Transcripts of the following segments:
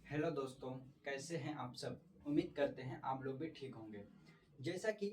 Hello दोस्तों, कैसे हैं आप सब। उम्मीद करते हैं आप लोग भी ठीक होंगे। जैसा कि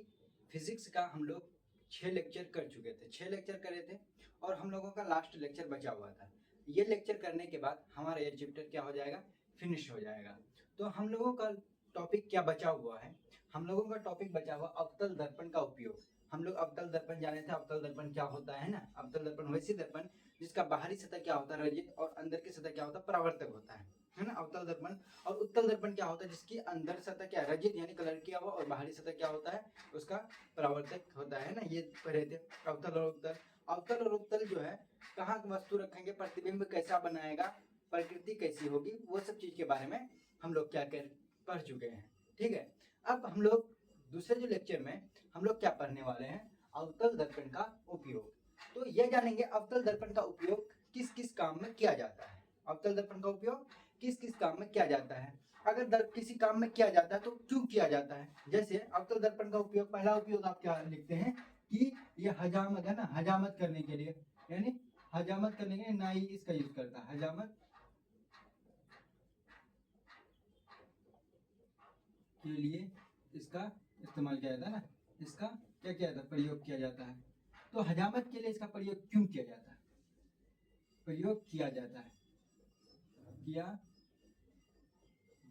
फिजिक्स का हम लोग 6 लेक्चर कर चुके थे, 6 लेक्चर करे थे और हम लोगों का लास्ट लेक्चर बचा हुआ था। ये लेक्चर करने के बाद हमारा ये चैप्टर क्या हो जाएगा, फिनिश हो जाएगा। तो हम लोगों का टॉपिक क्या बचा हुआ है, हम लोगों का टॉपिक बचा हुआ अवतल दर्पण का उपयोग। हम लोग अवतल दर्पण जाने थे, अवतल दर्पण क्या होता है ना। अवतल दर्पण वैसी दर्पण जिसका बाहरी सतह क्या होता है, रजित, और अंदर की सतह क्या होता है, परावर्तक होता है ना, अवतल दर्पण। और उत्तल दर्पण क्या होता है, जिसकी अंदर सतह क्या है, रजित यानी कलर किया हुआ, और बाहरी सतह क्या होता है, उसका परावर्तक होता है ना। ये पढ़े थे अवतल और उत्तल। अवतल और उत्तल जो है, कहाँ वस्तु रखेंगे, प्रतिबिंब कैसा बनाएगा, प्रकृति कैसी होगी, वो सब चीज के बारे में हम लोग क्या कर पढ़ चुके हैं। ठीक है, अब हम लोग दूसरे जो लेक्चर में हम लोग क्या पढ़ने वाले हैं, अवतल दर्पण का उपयोग। तो ये जानेंगे अवतल दर्पण का उपयोग किस किस काम में किया जाता है। अवतल दर्पण का उपयोग किस किस काम में किया जाता है, अगर किसी काम में किया जाता है तो क्यों किया जाता है। जैसे अवतल दर्पण का उपयोग, पहला उपयोग आप क्या लिखते हैं कि ये हजामत है ना, हजामत करने के लिए, यानी हजामत करने के लिए नाई इसका यूज करता है। हजामत के लिए इसका इस्तेमाल किया जाता है ना, इसका क्या किया जाता है, प्रयोग किया जाता है। तो हजामत के लिए इसका प्रयोग क्यों किया जाता है, प्रयोग किया जाता है, किया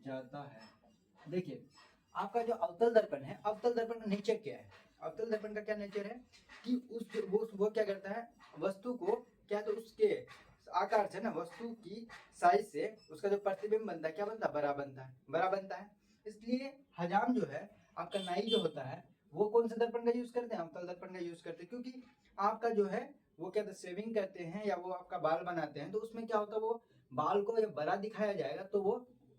जाता है। देखिए, आपका जो अवतल दर्पण है, अवतल दर्पण का नेचर क्या है, अवतल दर्पण का क्या नेचर है कि वो क्या करता है, वस्तु को क्या, तो उसके आकार से ना, वस्तु की साइज से उसका जो प्रतिबिंब बनता है क्या बनता है, बड़ा बनता है, बड़ा बनता है। इसलिए हजाम जो है, आपका नाई जो होता है, वो कौन सा दर्पण का यूज करते हैं, अवतल दर्पण का यूज करते हैं। क्योंकि आपका जो है वो क्या, शेविंग करते हैं या वो आपका बाल बनाते हैं, तो उसमें क्या होता है, वो बाल को जब बड़ा दिखाया जाएगा तो वो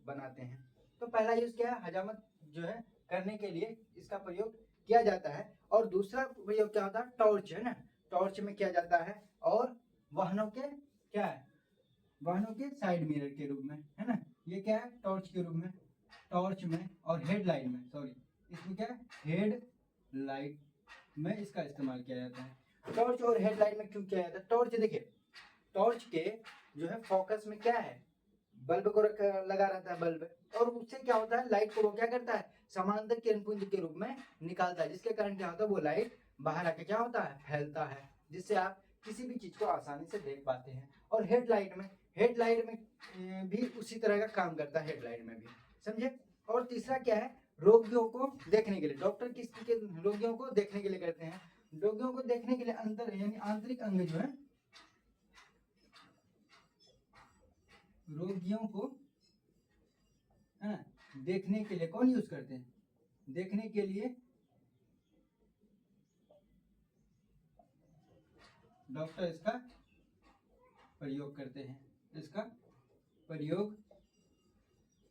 बनाते हैं। तो पहला यूज क्या है, हजामत जो है करने के लिए इसका प्रयोग किया जाता है। और दूसरा प्रयोग क्या होता है, टॉर्च है ना, टॉर्च में किया जाता है। और वाहनों के क्या है, वाहनों के साइड मिरर के रूप में, है ना, ये क्या है, टॉर्च के रूप में, टॉर्च में और हेडलाइट में, सॉरी इसमें क्या है, हेड लाइट में इसका इस्तेमाल किया जाता है। टॉर्च और हेडलाइट में क्यों किया जाता है, टॉर्च देखिए, टॉर्च के जो है फोकस में क्या है, बल्ब को लगा रहता है बल्ब, और उससे क्या होता है, लाइट को वो क्या करता है, समांतर किरणपुंज के रूप में निकालता है, जिसके कारण क्या होता है, वो लाइट बाहर आके क्या होता है, फैलता है, जिससे आप किसी भी चीज को आसानी से देख पाते हैं। और हेडलाइट में भी उसी तरह का काम करता है, हेडलाइट में भी, समझे। और तीसरा क्या है, रोगियों को देखने के लिए, डॉक्टर किस के रोगियों को देखने के लिए करते हैं, रोगियों को देखने के लिए अंतर यानी आंतरिक अंग जो है, रोगियों को देखने के लिए कौन यूज करते हैं, देखने के लिए डॉक्टर इसका प्रयोग करते हैं, इसका प्रयोग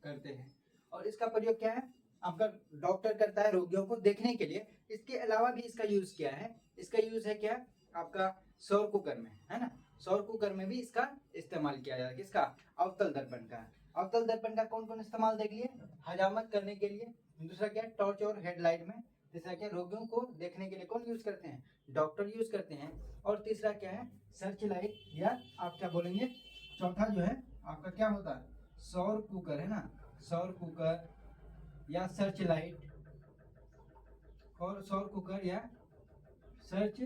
करते हैं। और इसका प्रयोग क्या है, आपका डॉक्टर करता है रोगियों को देखने के लिए। इसके अलावा भी इसका यूज क्या है, इसका यूज है क्या, आपका सौर कुकर में, है ना, सौर कुकर में भी इसका इस्तेमाल किया जाता है, किसका, अवतल दर्पण का। अवतल दर्पण का कौन कौन इस्तेमाल देख लिए, हजामत करने के लिए, दूसरा क्या है, टॉर्च और हेडलाइट में, तीसरा क्या, रोगियों को देखने के लिए कौन यूज करते हैं, डॉक्टर यूज करते हैं, और तीसरा क्या है, सर्च लाइट, या आप क्या बोलेंगे, चौथा जो है आपका क्या होता है, सौर कुकर, है ना, सौर कुकर या सर्च लाइट, और सौर कुकर या सर्च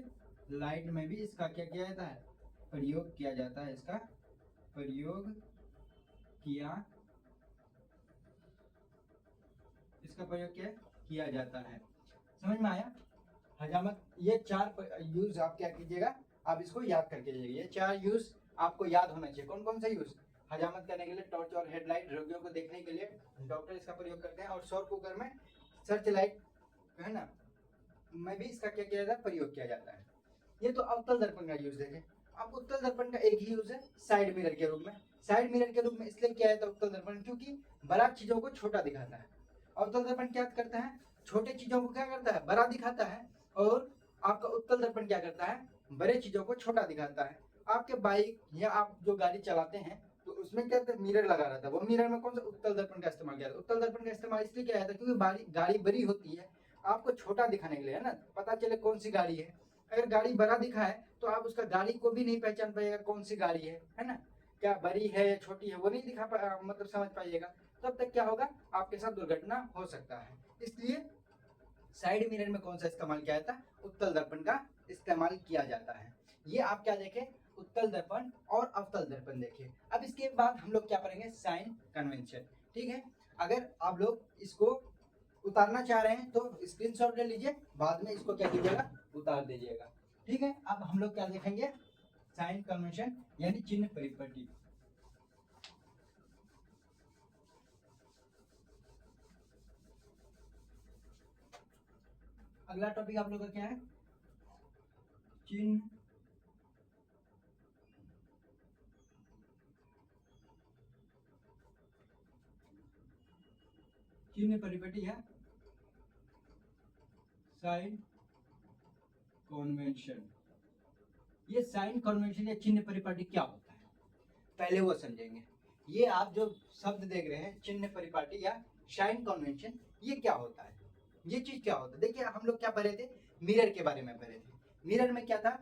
लाइट में भी इसका क्या किया जाता है, प्रयोग किया जाता है, इसका प्रयोग किया, इसका प्रयोग क्या किया जाता है। समझ में आया, हजामत, ये चार यूज आप क्या कीजिएगा, आप इसको याद करके जाइए, ये चार यूज आपको याद होना चाहिए। कौन कौन सा यूज, हजामत करने के लिए टॉर्च और हेडलाइट, रोगियों को देखने के लिए डॉक्टर इसका प्रयोग करते हैं, और सौर कुकर में सर्च लाइट, है ना, में भी इसका क्या किया जाता है, प्रयोग किया जाता है। ये तो अवतल दर्पण का यूज देखें। अब उत्तल दर्पण का एक ही यूज है, साइड मिरर के रूप में। साइड मिरर के रूप में इसलिए किया जाता है उत्तल दर्पण, क्योंकि बड़ा चीजों को छोटा दिखाता है। अवतल दर्पण क्या करता है, छोटे चीजों को क्या करता है, बड़ा दिखाता है, और आपका उत्तल दर्पण क्या करता है, बड़े चीजों को छोटा दिखाता है। आपके बाइक या आप जो गाड़ी चलाते हैं, तो उसमें क्या मिरर लगा रहता है, वो मिरर में कौन सा, उत्तल दर्पण का इस्तेमाल किया जाता है। उत्तल दर्पण का इस्तेमाल इसलिए किया जाता है क्योंकि गाड़ी बड़ी होती है, आपको छोटा दिखाने के लिए, है ना, पता चले कौन सी गाड़ी है। अगर गाड़ी बड़ा दिखा है तो आप उसका गाड़ी को भी नहीं पहचान पाइएगा कौन सी गाड़ी है ना, क्या बड़ी है या छोटी है, वो नहीं मतलब समझ पाइएगा। तब तक क्या होगा, आपके साथ दुर्घटना हो सकता है। इसलिए साइड मिरर में कौन सा इस्तेमाल किया जाता है, उत्तल दर्पण का इस्तेमाल किया जाता है। ये आप क्या देखें, उत्तल दर्पण और अवतल दर्पण देखें। अब इसके बाद हम लोग क्या पढ़ेंगे, साइन कन्वेंशन। ठीक है, अगर आप लोग इसको उतारना चाह रहे हैं तो स्क्रीनशॉट ले लीजिए, बाद में इसको क्या कीजिएगा, उतार दीजिएगा। ठीक है, अब हम लोग क्या देखेंगे, साइन कन्वेंशन यानी चिन्ह परिपटी। अगला टॉपिक आप लोग का क्या है, चिन्ह चिन्ह परिपटी है, साइन कन्वेंशन। ये साइन कन्वेंशन या चिन्ह परिपाटी क्या होता है, पहले वो समझेंगे। ये आप जो शब्द देख रहे हैं, चिन्ह परिपाटी या साइन कन्वेंशन, ये क्या होता है, ये चीज क्या होता है। देखिए हम लोग क्या पढ़े थे, मिरर के बारे में पढ़े थे। मिरर में क्या था,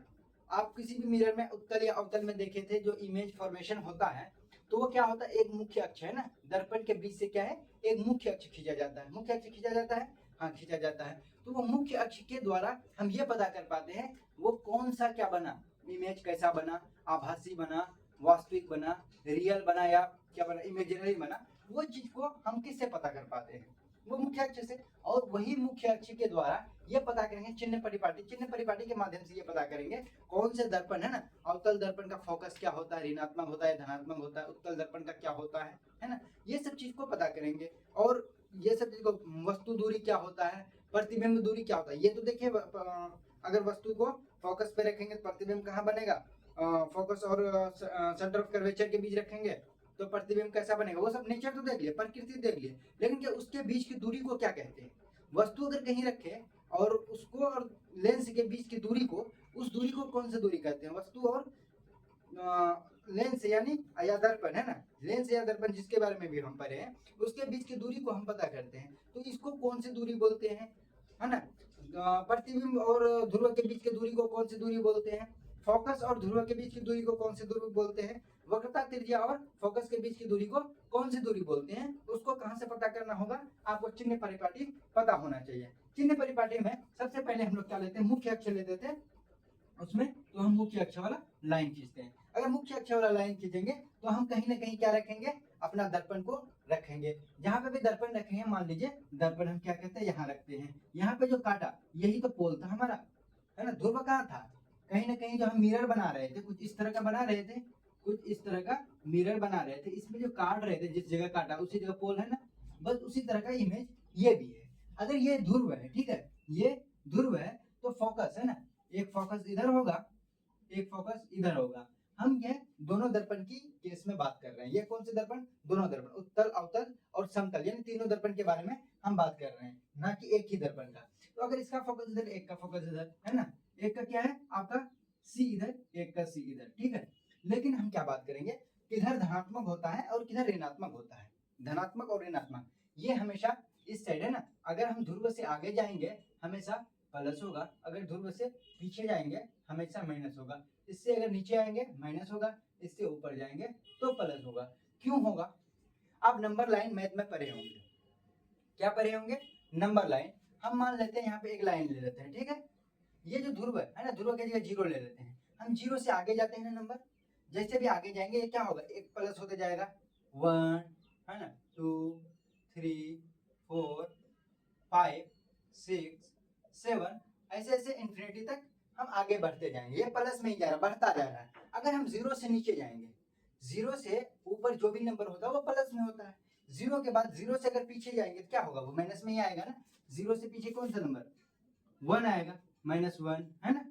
आप किसी भी मिरर में उत्तल या अवतल में देखे थे, जो इमेज फॉर्मेशन होता है तो वो क्या होता है, एक मुख्य अक्ष है ना, दर्पण के बीच से क्या है, एक मुख्य अक्ष खींचा जाता है। मुख्य अक्ष खींचा जाता है, हाँ खींचा जाता है। तो वो मुख्य अक्ष के द्वारा हम ये पता कर पाते हैं वो कौन सा क्या बना, इमेज कैसा बना, आभासी बना, वास्तविक बना, रियल बना या क्या बना, इमेजिनरी बना। वो चीज को हम किससे पता कर पाते हैं, वो मुख्य अक्ष से। और वही मुख्य अक्ष के द्वारा ये पता करेंगे चिन्ह परिपाटी। चिन्ह परिपाटी के माध्यम से ये पता करेंगे कौन से दर्पण है ना, अवतल दर्पण का फोकस क्या होता है, ऋणात्मक होता है, धनात्मक होता है, उत्तल दर्पण का क्या होता है ना, ये सब चीज को पता करेंगे। और ये सब चीज को, वस्तु दूरी क्या होता है, प्रतिबिंब दूरी क्या होता है। ये तो देखिए अगर वस्तु को फोकस पे रखेंगे तो प्रतिबिंब कहाँ बनेगा, फोकस और सेंटर ऑफ कर्वेचर के बीच रखेंगे तो प्रतिबिंब कैसा बनेगा, वो सब नेचर तो देख लिए, प्रकृति देख लिए, लेकिन क्या उसके बीच की दूरी को क्या कहते हैं। वस्तु अगर कहीं रखे और उसको और लेंस के बीच की दूरी को, उस दूरी को कौन सी दूरी कहते हैं, वस्तु और लेंस यानी या दर्पण है ना, लेंस या दर्पण जिसके बारे में भी हम पढ़े हैं, उसके बीच की दूरी को हम पता करते हैं तो इसको कौन सी दूरी बोलते हैं, है ना। प्रतिबिंब और ध्रुव के बीच की दूरी को कौन सी दूरी बोलते हैं, फोकस और ध्रुव के बीच की दूरी को कौन सी दूरी बोलते हैं, वक्रता त्रिज्या और फोकस के बीच की दूरी को कौन सी दूरी बोलते हैं, उसको कहाँ से पता करना होगा, आपको चिन्ह परिपाटी पता होना चाहिए। चिन्ह परिपाटी में सबसे पहले हम लोग क्या लेते हैं, मुख्य अक्ष लेते थे उसमें, तो हम मुख्य अक्ष वाला लाइन खींचते हैं। अगर मुख्य अक्ष वाला लाइन खींचेंगे तो हम कहीं ना कहीं क्या रखेंगे, अपना दर्पण को रखेंगे। जहां पे भी दर्पण रखेंगे, मान लीजिए दर्पण हम क्या कहते हैं, यहाँ रखते हैं। यहाँ पे जो काटा, यही तो पोल था हमारा, है ना। ध्रुव कहाँ था, कहीं ना कहीं जो हम मिरर बना रहे थे, कुछ इस तरह का बना रहे थे, कुछ इस तरह का मिरर बना रहे थे, इसमें जो काट रहे थे, जिस जगह काटा उसी जगह पोल है ना, बस उसी तरह का इमेज ये भी है। अगर ये ध्रुव है, ठीक है, ये ध्रुव है तो फोकस है ना, एक फोकस इधर होगा, एक फोकस इधर होगा। हम ये दोनों दर्पण की केस में बात कर रहे हैं। ये कौन से दर्पण, दोनों दर्पण, उत्तल अवतल और समतल, यानी तीनों दर्पण के बारे में हम बात कर रहे हैं, ना कि एक ही दर्पण का। तो अगर इसका फोकस इधर, एक का फोकस इधर, है ना, एक का क्या है आपका सी इधर, एक का सी इधर, ठीक है। लेकिन हम क्या बात करेंगे, किधर धनात्मक होता है और किधर ऋणात्मक होता है। धनात्मक और ऋणात्मक ये हमेशा इस साइड है ना, अगर हम ध्रुव से आगे जाएंगे हमेशा प्लस होगा, अगर ध्रुव से पीछे जाएंगे हमेशा माइनस होगा। इससे अगर नीचे आएंगे माइनस होगा, इससे ऊपर जाएंगे तो प्लस होगा। क्यों होगा, आप नंबर लाइन मैथ में पढ़े होंगे, क्या पढ़े होंगे, नंबर लाइन। हम मान लेते हैं यहाँ पे एक लाइन ले लेते हैं, ठीक है। ये जो ध्रुव है ना, ध्रुव की जगह जीरो ले लेते हैं। हम जीरो से आगे जाते हैं ना नंबर, जैसे भी आगे जाएंगे ये क्या होगा, एक प्लस होते जाएगा, 1 है ना, 2 3 4 5 6 7, ऐसे ऐसे इंफिनिटी तक हम आगे बढ़ते जाएंगे। ये प्लस में ही जा रहा है, बढ़ता जा रहा है। अगर हम जीरो से नीचे जाएंगे, जीरो से ऊपर जो भी नंबर होता है वो प्लस में होता है। जीरो के बाद जीरो से अगर पीछे जाएंगे तो क्या होगा, वो माइनस में ही आएगा ना। जीरो से पीछे कौन सा नंबर, 1 आएगा, -1 है ना।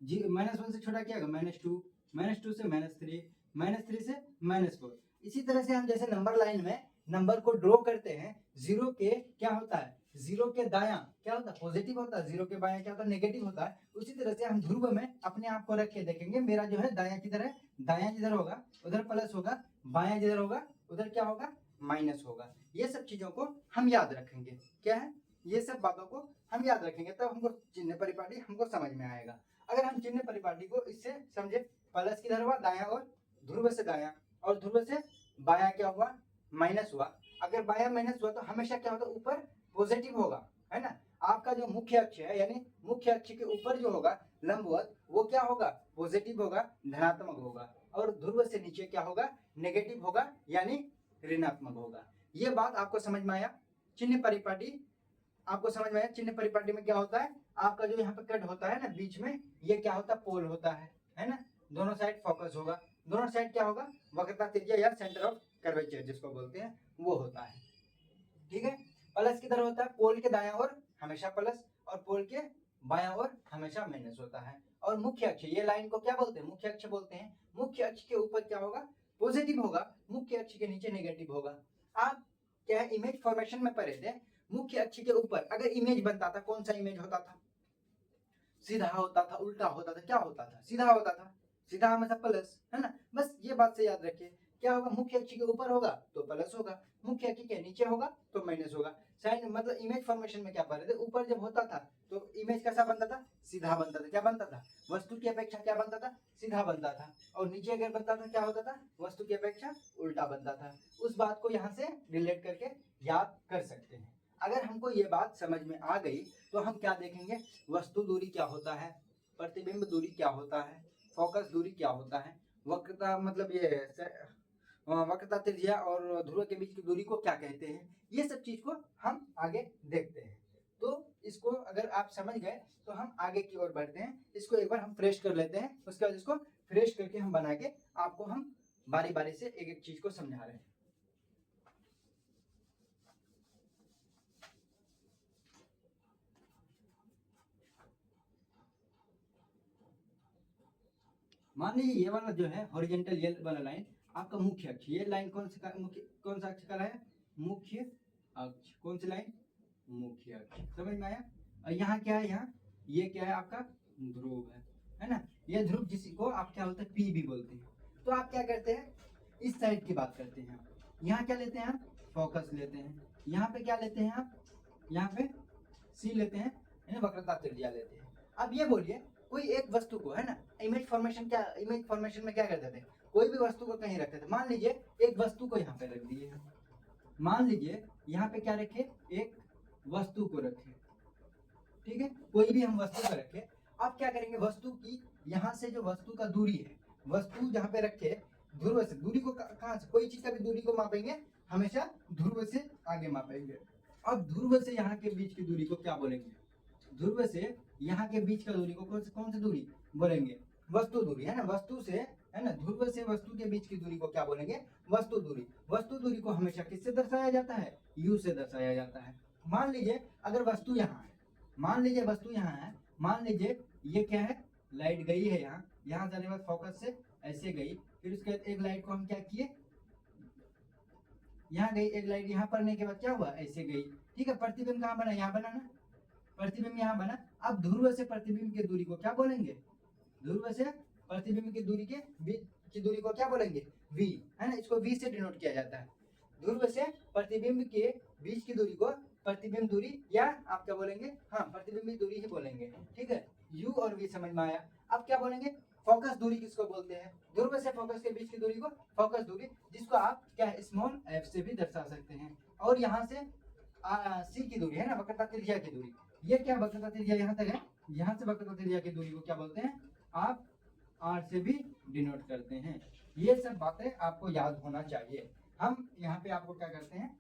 -1 से छोटा क्या होगा, -2, -2 से -3, -3 से -4। इसी तरह से हम जैसे नंबर लाइन में नंबर को ड्रॉ करते हैं, जीरो के क्या होता है, जीरो के दायां क्या होता है, पॉजिटिव होता है, जीरो के बायां क्या होता है, नेगेटिव होता है। उसी तरह से हम ध्रुव में अपने आप को रख के देखेंगे, मेरा जो है दायां किधर है, दायां जिधर होगा उधर प्लस होगा, बायां जिधर होगा उधर क्या होगा, माइनस होगा। ये सब चीजों को हम याद रखेंगे, क्या है, ये सब बातों को हम याद रखेंगे, तब हमको चिन्ह परिपाटी हमको समझ में आएगा। अगर हम चिन्ह परिपाटी को इससे समझे, प्लस किधर हुआ, दायां और ध्रुव से दायां, और ध्रुव से बायां क्या हुआ, माइनस हुआ। अगर बायां माइनस हुआ तो हमेशा क्या होगा, ऊपर पॉजिटिव होगा, है ना। आपका जो मुख्य अक्ष है यानी मुख्य अक्ष के ऊपर जो होगा लंबवत, वो क्या होगा, पॉजिटिव होगा, धनात्मक होगा, और ध्रुव से नीचे क्या होगा, नेगेटिव होगा यानी ऋणात्मक होगा। ये बात आपको समझ में आया। चिन्ह परिपाटी आपको समझ में आया। चिन्ह परिपाटी में क्या होता है, आपका जो यहाँ पे कट होता है ना बीच में, ये क्या होता है, पोल होता है ना। दोनों साइड फोकस होगा, दोनों साइड क्या होगा, वक्रता त्रिज्या या सेंटर ऑफ कर्वेचर जिसको बोलते हैं वो होता है। ठीक है, प्लस किधर होता है, पोल के दायां ओर हमेशा प्लस और पोल के बायां ओर हमेशा माइनस होता है। और मुख्य अक्ष, ये लाइन को क्या बोलते हैं, मुख्य अक्ष बोलते हैं। मुख्य अक्ष के ऊपर क्या होगा, पॉजिटिव होगा, मुख्य अक्ष के नीचे नेगेटिव होगा। आप क्या है, इमेज फॉर्मेशन में पढ़े थे, मुख्य अक्ष के ऊपर अगर इमेज बनता था, कौन सा इमेज होता था, सीधा होता था, उल्टा होता था, क्या होता था, सीधा होता था, सीधा हमेशा प्लस, है ना। बस ये बात से याद रखिए, क्या होगा, मुख्य अक्ष के ऊपर होगा तो प्लस होगा, मुख्य अक्ष के नीचे होगा तो माइनस होगा। साइन मतलब इमेज फॉर्मेशन में क्या पढ़ रहे थे, ऊपर जब होता था तो इमेज कैसा बनता था, सीधा बनता था, क्या बनता था, वस्तु की अपेक्षा क्या बनता था, सीधा बनता था। और नीचे अगर बनता था क्या होता था, वस्तु की अपेक्षा उल्टा बनता था। उस बात को यहाँ से रिलेट करके याद कर सकते हैं। अगर हमको ये बात समझ में आ गई तो हम क्या देखेंगे, वस्तु दूरी क्या होता है, प्रतिबिंब दूरी क्या होता है, फोकस दूरी क्या होता है, वक्रता मतलब ये वक्रता त्रिज्या और ध्रुव के बीच की दूरी को क्या कहते हैं, ये सब चीज को हम आगे देखते हैं। तो इसको अगर आप समझ गए तो हम आगे की ओर बढ़ते हैं। इसको एक बार हम फ्रेश कर लेते हैं, उसके बाद इसको फ्रेश करके हम बना के आपको हम बारी बारी से एक एक चीज को समझा रहे हैं। मान लीजिए ये वाला जो है हॉरिजॉन्टल ये वाला लाइन आपका मुख्य अक्ष, ये लाइन कौन सा मुख्य, कौन सा अक्ष का है, मुख्य अक्ष, कौन सी लाइन, मुख्य अक्ष, समझ में आया। और यहाँ क्या है, यहाँ ये क्या है आपका ध्रुव है ना। ये ध्रुव जिसको आप क्या बोलते हैं, पी भी बोलते हैं। तो आप क्या करते हैं, इस साइड की बात करते हैं। यहाँ क्या लेते हैं आप, फोकस लेते हैं। यहाँ पे क्या लेते हैं आप, यहाँ पे सी लेते हैं, वक्रता त्रिज्या लेते हैं। अब ये बोलिए, कोई एक वस्तु को, है ना, इमेज फॉर्मेशन क्या, इमेज फॉर्मेशन में क्या करते थे, कोई भी वस्तु को कहीं रखते थे। मान लीजिए एक वस्तु को यहाँ पे रख दिए, मान लीजिए यहाँ पे क्या रखे, एक वस्तु को रखे, ठीक है, कोई भी हम वस्तु को रखे। अब क्या करेंगे, वस्तु की यहाँ से जो वस्तु का दूरी है, वस्तु जहाँ पे रखे ध्रुव से, दूरी को कहाँ से, कोई चीज का भी दूरी को मापेंगे हमेशा ध्रुव से आगे मापेंगे। अब ध्रुव से यहाँ के बीच की दूरी को क्या बोलेंगे, ध्रुव से यहाँ के बीच का दूरी को कौन सी दूरी बोलेंगे, वस्तु दूरी, है ना। वस्तु से, है ना, ध्रुव से वस्तु के बीच की दूरी को क्या बोलेंगे, वस्तु दूरी। वस्तु दूरी को हमेशा किससे दर्शाया जाता है, यू से दर्शाया जाता है। मान लीजिए अगर वस्तु यहाँ है, मान लीजिए वस्तु यहाँ है, मान लीजिए ये क्या है, लाइट गई है यहाँ, यहाँ जाने के बाद फोकस से ऐसे गई, फिर उसके बाद एक लाइट को हम क्या किए, यहाँ गई एक लाइट, यहाँ पड़ने के बाद क्या हुआ, ऐसे गई, ठीक है। प्रतिबिंब कहाँ बना, यहाँ बना ना, प्रतिबिंब यहाँ बना। अब ध्रुव से प्रतिबिंब की दूरी को क्या बोलेंगे, ध्रुव से प्रतिबिंब की दूरी के बीच की दूरी को क्या बोलेंगे, v, है ना। इसको v से डिनोट किया जाता है। ध्रुव से प्रतिबिंब के बीच की दूरी को प्रतिबिंब दूरी या आप क्या बोलेंगे, हाँ, प्रतिबिंब दूरी ही बोलेंगे, ठीक है। u और v समझ में आया। अब क्या बोलेंगे, फोकस दूरी किसको बोलते हैं, ध्रुव से फोकस के बीच की दूरी को फोकस दूरी, जिसको आप क्या स्मॉल f से भी दर्शा सकते हैं। और यहाँ से c की दूरी, है ना, वक्रता त्रिज्या की दूरी, ये क्या वक्रता त्रिज्या यहाँ तक है, यहाँ से वक्रता त्रिज्या की दूरी को क्या बोलते हैं, आप r से भी डिनोट करते हैं। ये सब बातें आपको याद होना चाहिए। हम यहाँ पे आपको क्या करते हैं,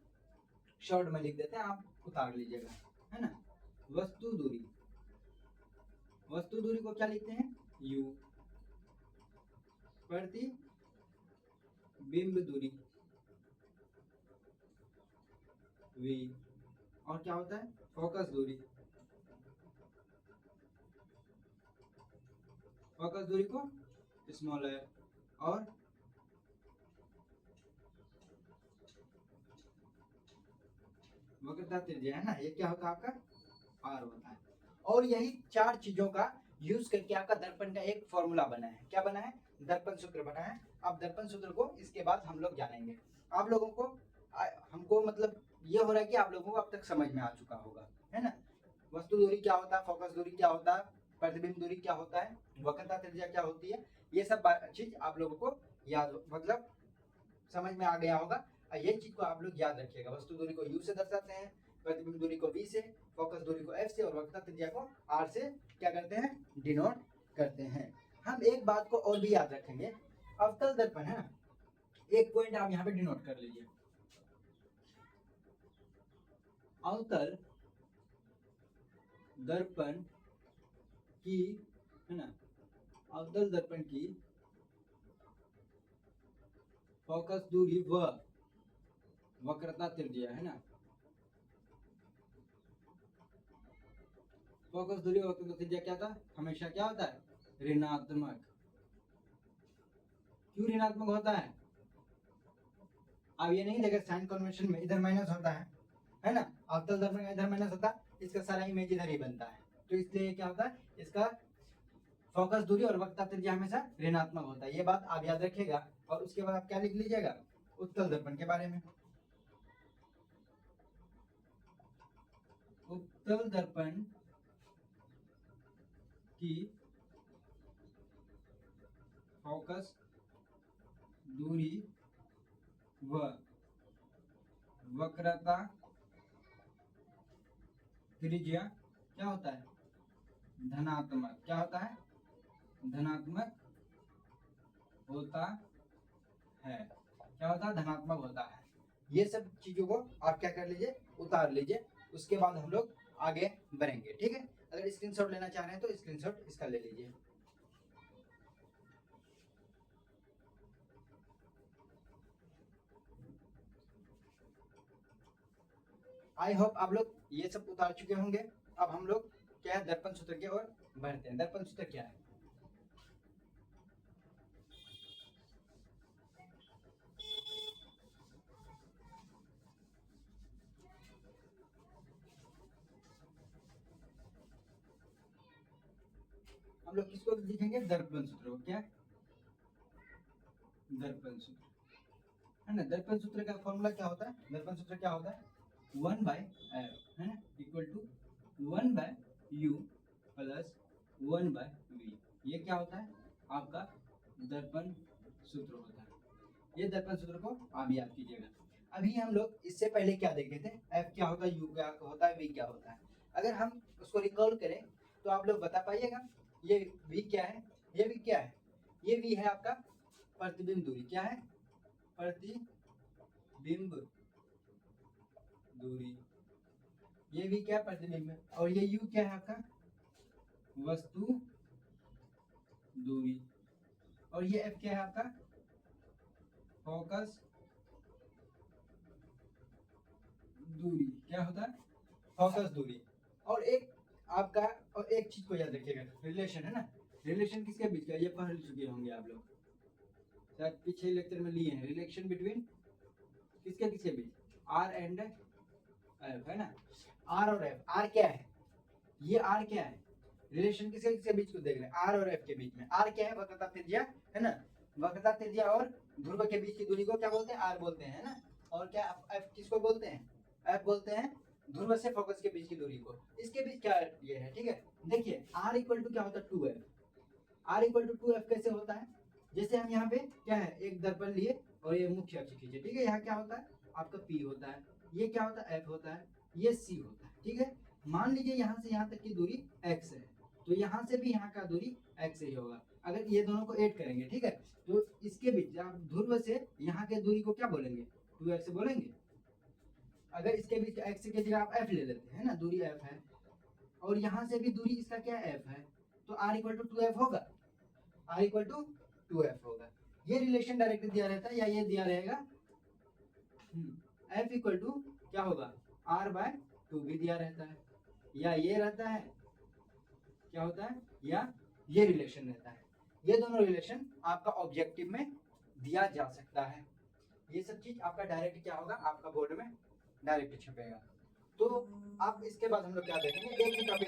शॉर्ट में लिख देते हैं, आप उतार लीजिएगा, है ना। वस्तु दूरी, वस्तु दूरी को क्या लिखते हैं, u, प्रति बिंब दूरी v, और क्या होता है, फोकस दूरी, फोकस दूरी को स्मॉल है, और वक्रता त्रिज्या, है ना, ये क्या होता है आपका r होता है। और यही चार चीजों का यूज करके आपका दर्पण का एक फॉर्मूला बना है, क्या बना है, दर्पण सूत्र बना है। अब दर्पण सूत्र को इसके बाद हम लोग जानेंगे। आप लोगों को हमको मतलब ये हो रहा है कि आप लोगों को अब तक समझ में आ चुका होगा, है ना। वस्तु दूरी क्या होता है, फोकस दूरी क्या होता है, प्रतिबिंब दूरी क्या होता है, वक्रता त्रिज्या क्या होती है, ये सब चीज आप लोगों को याद मतलब समझ में आ गया होगा। ये चीज को आप लोग याद रखिएगा। वस्तु दूरी को u से दर्शाते हैं, प्रतिबिंब दूरी को v से, फोकस दूरी को f से और वक्रता त्रिज्या को r से क्या करते हैं, डिनोट करते हैं। हम एक बात को और भी याद रखेंगे, अवतल दर्पण है ना, एक पॉइंट आप यहाँ पे डिनोट कर लीजिए, अवतल दर्पण की है ना, अवतल दर्पण की फोकस दूरी व वक्रता त्रिज्या है ना, फोकस दूरी और वक्रता त्रिज्या क्या था, हमेशा क्या होता है, ऋणात्मक। क्यों ऋणात्मक होता है, अब ये नहीं देखा साइन कन्वेंशन में इधर माइनस होता है ना, अवतल दर्पण का इधर माइनस होता है, इसका सारा इमेज इधर ही बनता है, तो इसलिए क्या होता है, इसका फोकस दूरी और वक्रता त्रिज्या हमेशा ऋणात्मक होता है। ये बात आप याद रखिएगा। और उसके बाद आप क्या लिख लीजिएगा, उत्तल दर्पण के बारे में, उत्तल दर्पण की फोकस दूरी व वक्रता त्रिज्या क्या होता है, धनात्मक। क्या होता है, धनात्मक होता है। क्या होता है, धनात्मक होता है। ये सब चीजों को आप क्या कर लीजिए, उतार लीजिए, उसके बाद हम लोग आगे बढ़ेंगे। ठीक है, अगर स्क्रीनशॉट लेना चाह रहे हैं तो स्क्रीनशॉट इसका ले लीजिए। आई होप आप लोग ये सब उतार चुके होंगे। अब हम लोग क्या है, दर्पण सूत्र की ओर बढ़ते हैं। दर्पण सूत्र क्या है, हम लोग किसको लिखेंगे, दर्पण सूत्र को। क्या, दर्पण सूत्र है ना। दर्पण सूत्र का फॉर्मूला क्या होता है, दर्पण सूत्र क्या होता है, 1/f है ना, equal to 1/u plus 1/v। ये क्या होता है, आपका दर्पण सूत्र होता है। ये दर्पण सूत्र को आप याद कीजिएगा। अभी हम लोग इससे पहले क्या देखे थे, f क्या होता है, u क्या होता है, v क्या होता है। अगर हम उसको रिकॉल करें तो आप लोग बता पाइएगा, ये v क्या है, ये v क्या है, ये v है आपका प्रतिबिंब दूरी। क्या है, प्रतिबिंब दूरी। ये भी क्या, प्रतिबिंब है। और ये u क्या है आपका, वस्तु दूरी। और ये f क्या है आपका, फोकस दूरी। क्या होता है, फोकस दूरी। और एक आपका, और एक चीज को याद रखिएगा, रिलेशन है ना। रिलेशन किसके बीच का, ये पढ़ चुके होंगे आप लोग, शायद पिछले लेक्चर में लिए हैं। रिलेशन बिटवीन किसके किसके बीच, r एंड f है ना। r और f, r क्या है, ये r क्या है, रिलेशन किसके किसके बीच को देख रहे हैं, r और f के बीच में। r क्या है, वक्रता त्रिज्या है ना, वक्रता त्रिज्या और ध्रुव के बीच की दूरी को क्या बोलते हैं, r बोलते हैं ना। और क्या f किसको बोलते हैं, f बोलते हैं ध्रुव से फोकस के बीच की दूरी को। इसके बीच क्या ये है, ठीक है। देखिए r इक्वल टू क्या होता है, 2f। r equal to 2f कैसे होता है, जैसे हम यहाँ पे क्या है, एक दर्पण लिए और ये मुख्य अक्ष खींचे, ठीक है। यहाँ क्या होता है, आपका p होता है, ये क्या होता है, f होता है, ये c होता है, ठीक है। मान लीजिए यहाँ से यहाँ तक की दूरी x है, तो यहाँ से भी यहाँ का दूरी x ही होगा। अगर ये दोनों को ऐड करेंगे, ठीक है, तो इसके बीच आप ध्रुव से यहाँ के दूरी को क्या बोलेंगे, 2x बोलेंगे। अगर इसके बीच x की जगह आप f ले लेते हैं ना, दूरी f है, और यहाँ से भी दूरी इसका क्या f है, तो r इक्वल टू 2f होगा, r इक्वल टू 2f होगा। ये रिलेशन डायरेक्ट दिया रहता है, या ये दिया रहेगा f इक्वल टू क्या होगा, r/2 भी दिया रहता है, या ये रहता है, क्या होता है, या ये रिलेशन रहता है। ये दोनों रिलेशन आपका ऑब्जेक्टिव में दिया जा सकता है। ये सब चीज आपका डायरेक्ट क्या होगा, आपका बोर्ड में डायरेक्ट छपेगा। तो आप इसके बाद हम लोग क्या देखेंगे, एक ही टॉपिक